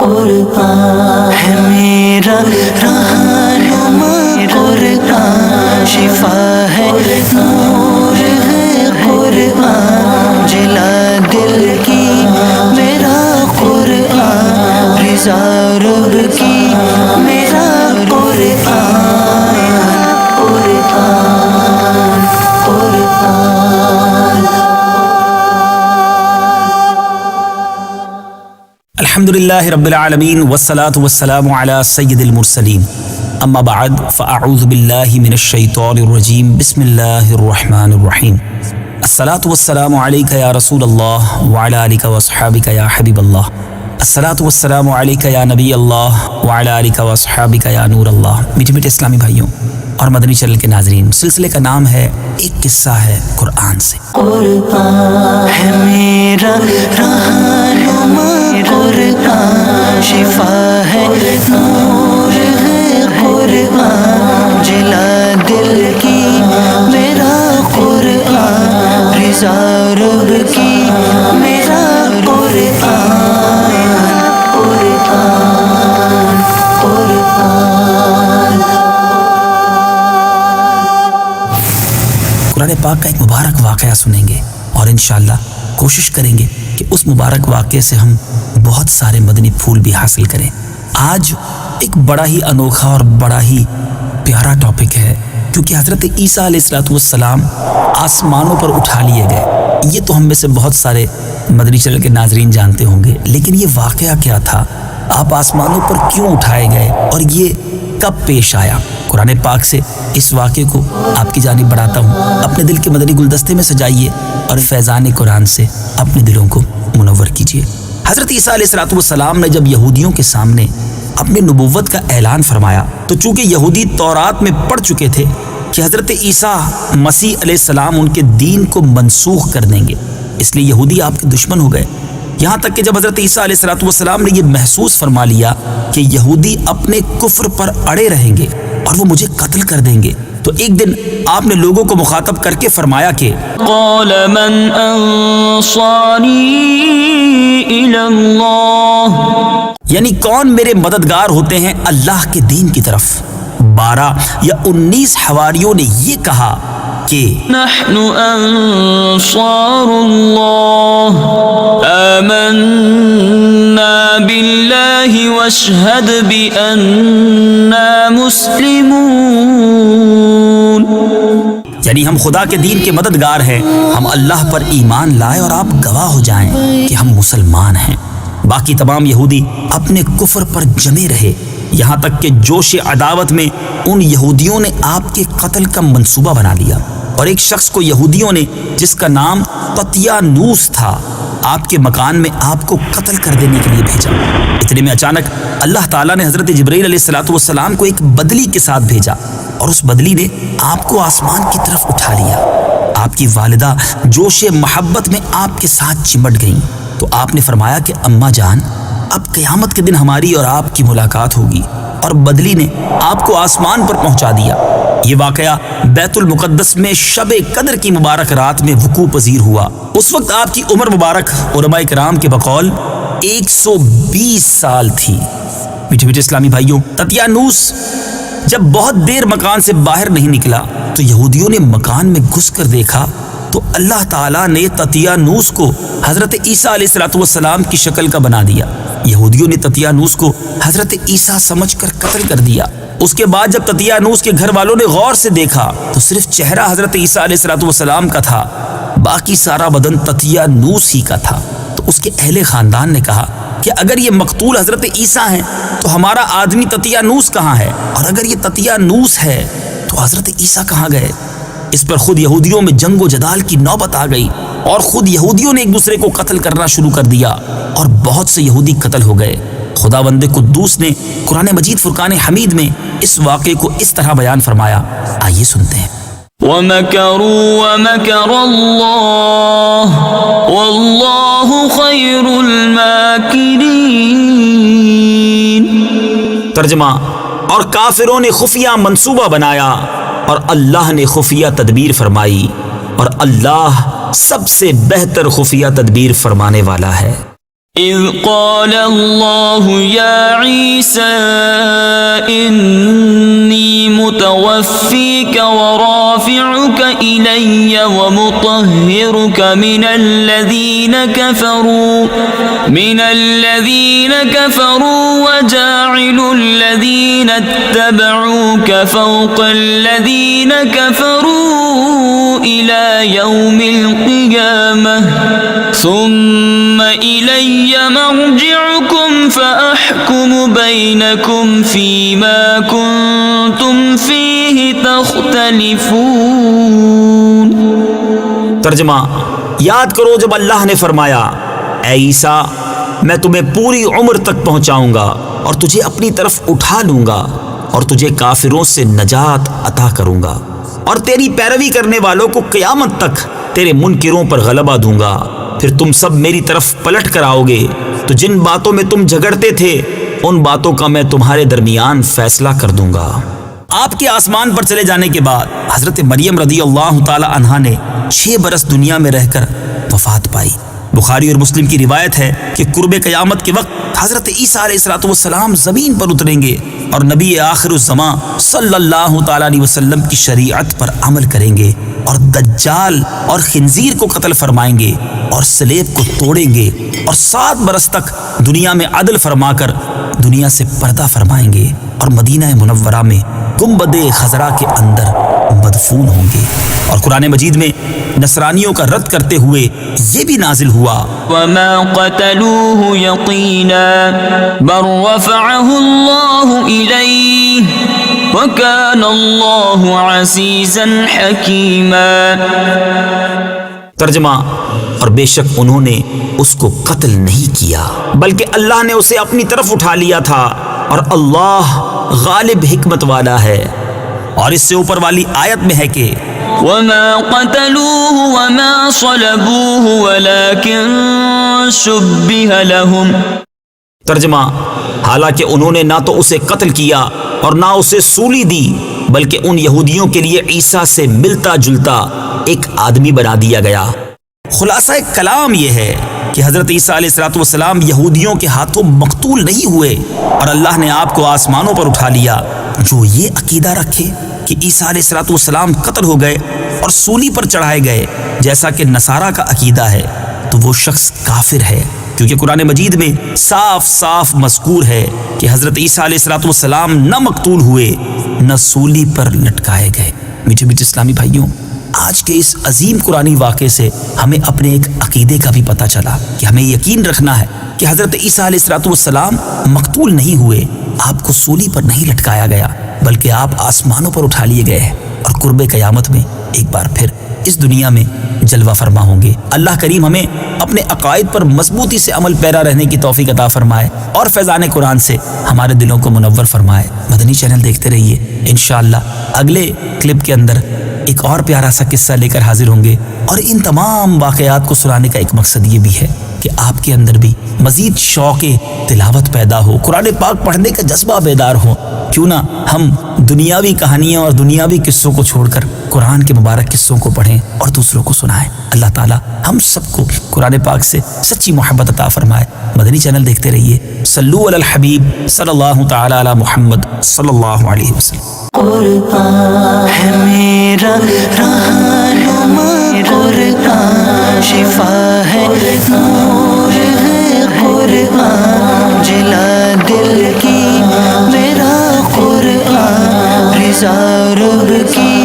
قرآن ہے میرا رہنما، قرآن شفا ہے، نور ہے قرآن، جلا دل کی میرا قرآن، رضا رب کی میرا قرآن، قرآن قرآن۔ الحمدللہ رب العالمین والصلاة والسلام علی سید المرسلین، اما بعد فاعوذ باللہ من الشیطان الرجیم، بسم اللہ الرحمن الرحیم۔ الصلاة والسلام علیک یا رسول اللہ وعلی آلک واصحابک یا حبیب اللہ، الصلاة والسلام علیک یا نبی اللہ وعلی آلک واصحابک یا نور اللہ۔ میٹھے میٹھے اسلامی بھائیوں اور مدنی چینل کے ناظرین، سلسلے کا نام ہے ایک قصہ ہے قرآن سے۔ قرآن ہے میرا رہنما، قرآن شفا ہے، نور ہے قرآن، جلا دل کی میرا قرآن، رضا رب کی میرا قرآن، قرآن قرآن۔ قرآن پاک کا ایک مبارک واقعہ سنیں گے اور انشاءاللہ کوشش کریں گے کہ اس مبارک واقعے سے ہم بہت سارے مدنی پھول بھی حاصل کریں۔ آج ایک بڑا ہی انوکھا اور بڑا ہی پیارا ٹاپک ہے، کیونکہ حضرت عیسیٰ علیہ السلام آسمانوں پر اٹھا لیے گئے۔ یہ تو ہم میں سے بہت سارے مدنی چینل کے ناظرین جانتے ہوں گے، لیکن یہ واقعہ کیا تھا؟ آپ آسمانوں پر کیوں اٹھائے گئے اور یہ کب پیش آیا؟ قرآن پاک سے اس واقعے کو آپ کی جانب بڑھاتا ہوں۔ اپنے دل کے مدنی گلدستے میں سجائیے اور فیضان قرآن سے اپنے دلوں کو منور کیجیے۔ حضرت عیسیٰ علیہ السلام نے جب یہودیوں کے سامنے اپنی نبوت کا اعلان فرمایا تو چونکہ یہودی تورات میں پڑھ چکے تھے کہ حضرت عیسیٰ مسیح علیہ السلام ان کے دین کو منسوخ کر دیں گے، اس لیے یہودی آپ کے دشمن ہو گئے۔ یہاں تک کہ جب حضرت عیسیٰ علیہ السلام نے یہ محسوس فرما لیا کہ یہودی اپنے کفر پر اڑے رہیں گے اور وہ مجھے قتل کر دیں گے، تو ایک دن آپ نے لوگوں کو مخاطب کر کے فرمایا کہ قال من انصاری الی اللہ، یعنی کون میرے مددگار ہوتے ہیں اللہ کے دین کی طرف۔ 12 یا 19 حواریوں نے یہ کہا کہ نحن انصار اللہ آمنا باللہ واشہد بأننا مسلمون، یعنی ہم خدا کے دین کے مددگار ہیں، ہم اللہ پر ایمان لائے اور آپ گواہ ہو جائیں کہ ہم مسلمان ہیں۔ باقی تمام یہودی اپنے کفر پر جمے رہے، یہاں تک کہ جوش عداوت میں ان یہودیوں نے آپ کے قتل کا منصوبہ بنا لیا، اور ایک شخص کو یہودیوں نے جس کا نام ططیانوس تھا آپ کے مکان میں آپ کو قتل کر دینے کے لیے بھیجا۔ اتنے میں اچانک اللہ تعالیٰ نے حضرت جبرائیل علیہ السلام کو ایک بدلی کے ساتھ بھیجا، اور اس بدلی نے آپ کو آسمان کی طرف اٹھا لیا۔ آپ کی والدہ جوش محبت میں آپ کے ساتھ چمٹ گئیں، تو آپ نے فرمایا کہ اماں جان، اب قیامت کے دن ہماری اور آپ کی ملاقات ہوگی، اور بدلی نے آپ کو آسمان پر پہنچا دیا۔ یہ واقعہ بیت المقدس میں شب قدر کی مبارک رات میں وقوع پذیر ہوا۔ اس وقت آپ کی عمر مبارک علماء کرام کے بقول 120 سال تھی۔ میٹھے میٹھے اسلامی بھائیوں، ططیانوس جب بہت دیر مکان سے باہر نہیں نکلا تو یہودیوں نے مکان میں گھس کر دیکھا تو اللہ تعالیٰ نے ططیانوس کو حضرت عیسیٰ علیہ السلام کی شکل کا بنا دیا۔ یہودیوں نے ططیانوس کو حضرت عیسیٰ سمجھ کر قتل کر دیا۔ اس کے بعد جب ططیانوس کے گھر والوں نے غور سے دیکھا تو صرف چہرہ حضرت عیسیٰ علیہ السلام کا تھا، باقی سارا بدن ططیانوس ہی کا تھا۔ تو اس کے اہل خاندان نے کہا کہ اگر یہ مقتول حضرت عیسیٰ ہیں تو ہمارا آدمی ططیانوس کہاں ہے، اور اگر یہ ططیانوس ہے تو حضرت عیسیٰ کہاں گئے؟ اس پر خود یہودیوں میں جنگ و جدال کی نوبت آ گئی، اور خود یہودیوں نے ایک دوسرے کو قتل کرنا شروع کر دیا، اور بہت سے یہودی قتل ہو گئے۔ خداوند قدوس نے قرآن مجید فرقان حمید میں اس واقعے کو اس طرح بیان فرمایا، آئیے سنتے ہیں۔ وَمَكَرُوا وَمَكَرَ اللَّهُ وَاللَّهُ خَيْرُ الْمَاكِرِينَ۔ ترجمہ، اور کافروں نے خفیہ منصوبہ بنایا اور اللہ نے خفیہ تدبیر فرمائی، اور اللہ سب سے بہتر خفیہ تدبیر فرمانے والا ہے۔ إذ قال الله يا عيسى إني متوفيك ورافعك إلي ومطهرك من الذين كفروا وجاعل الذين اتبعوك فوق الذين كفروا إلى يوم القيامة ثم إلي مرجعكم فأحكم بينكم فيما كنتم فيه تختلفون. ترجمہ: یاد کرو جب اللہ نے فرمایا اے عیسیٰ میں تمہیں پوری عمر تک پہنچاؤں گا اور تجھے اپنی طرف اٹھا لوں گا اور تجھے کافروں سے نجات عطا کروں گا اور تیری پیروی کرنے والوں کو قیامت تک تیرے منکروں پر غلبہ دوں گا. پھر تم سب میری طرف پلٹ کر آؤ گے تو جن باتوں میں تم جھگڑتے تھے ان باتوں کا میں تمہارے درمیان فیصلہ کر دوں گا. آپ کے آسمان پر چلے جانے کے بعد حضرت مریم رضی اللہ تعالی عنہا نے 6 برس دنیا میں رہ کر وفات پائی. بخاری اور مسلم کی روایت ہے کہ قرب قیامت کے وقت حضرت عیسیٰ علیہ السلام زمین پر اتریں گے اور نبی آخر الزمان صلی اللہ تعالی علیہ وسلم کی شریعت پر عمل کریں گے اور دجال اور خنزیر کو قتل فرمائیں گے اور سلیب کو توڑیں گے اور 7 برس تک دنیا میں عدل فرما کر دنیا سے پردہ فرمائیں گے اور مدینہ منورہ میں گنبد خضرا کے اندر مدفون ہوں گے. اور قرآن مجید میں نصرانیوں کا رد کرتے ہوئے یہ بھی نازل ہوا وما قتلوه يقينا بل رفعه الله إليه وكان الله عزيزا حكيما. ترجمہ: اور بے شک انہوں نے اس کو قتل نہیں کیا بلکہ اللہ نے اسے اپنی طرف اٹھا لیا تھا اور اللہ غالب حکمت والا ہے. اور اس سے اوپر والی آیت میں ہے کہ وما قتلوه وما صلبوه ولكن شبه لهم. ترجمہ: حالانکہ انہوں نے نہ تو اسے قتل کیا اور نہ اسے سولی دی بلکہ ان یہودیوں کے لیے عیسیٰ سے ملتا جلتا ایک آدمی بنا دیا گیا. خلاصہ کلام یہ ہے کہ حضرت عیسیٰ علیہ السلام یہودیوں کے ہاتھوں مقتول نہیں ہوئے اور اللہ نے آپ کو آسمانوں پر اٹھا لیا. جو یہ عقیدہ رکھے کہ عیسیٰ علیہ السلام قتل ہو گئے اور سولی پر چڑھائے گئے جیسا کہ نصارہ کا عقیدہ ہے تو وہ شخص کافر ہے، کیونکہ قرآن مجید میں صاف صاف مذکور ہے کہ حضرت عیسیٰ علیہ السلام نہ مقتول ہوئے نہ سولی پر لٹکائے گئے. میٹھے میٹھے اسلامی بھائیوں، آج کے اس عظیم قرآنی واقعے سے ہمیں اپنے ایک عقیدے کا بھی پتہ چلا کہ ہمیں یقین رکھنا ہے کہ حضرت عیسیٰ علیہ السلام مقتول نہیں ہوئے، آپ کو سولی پر نہیں لٹکایا گیا بلکہ آپ آسمانوں پر اٹھا لیے گئے ہیں اور قرب قیامت میں ایک بار پھر اس دنیا میں جلوہ فرما ہوں گے. اللہ کریم ہمیں اپنے عقائد پر مضبوطی سے عمل پیرا رہنے کی توفیق عطا فرمائے اور فیضان قرآن سے ہمارے دلوں کو منور فرمائے. مدنی چینل دیکھتے رہیے. انشاءاللہ اگلے کلپ کے اندر ایک اور پیارا سا قصہ لے کر حاضر ہوں گے اور ان تمام واقعات کو سنانے کا ایک مقصد یہ بھی ہے کہ آپ کے اندر بھی مزید شوق تلاوت پیدا ہو، قرآن پاک پڑھنے کا جذبہ بیدار ہو. کیوں نہ ہم دنیاوی کہانیاں اور دنیاوی قصوں کو چھوڑ کر قرآن کے مبارک قصوں کو پڑھیں اور دوسروں کو سنائیں. اللہ تعالیٰ ہم سب کو قرآن پاک سے سچی محبت عطا فرمائے. مدنی چینل دیکھتے رہیے. صلو علی الحبیب صلی اللہ تعالی علی محمد صلی اللہ علیہ وسلم. قرآن ہے میرا رہنما، قرآن شفا ہے، نور ہے قرآن، جلا دل کی میرا قرآن، رضا رب کی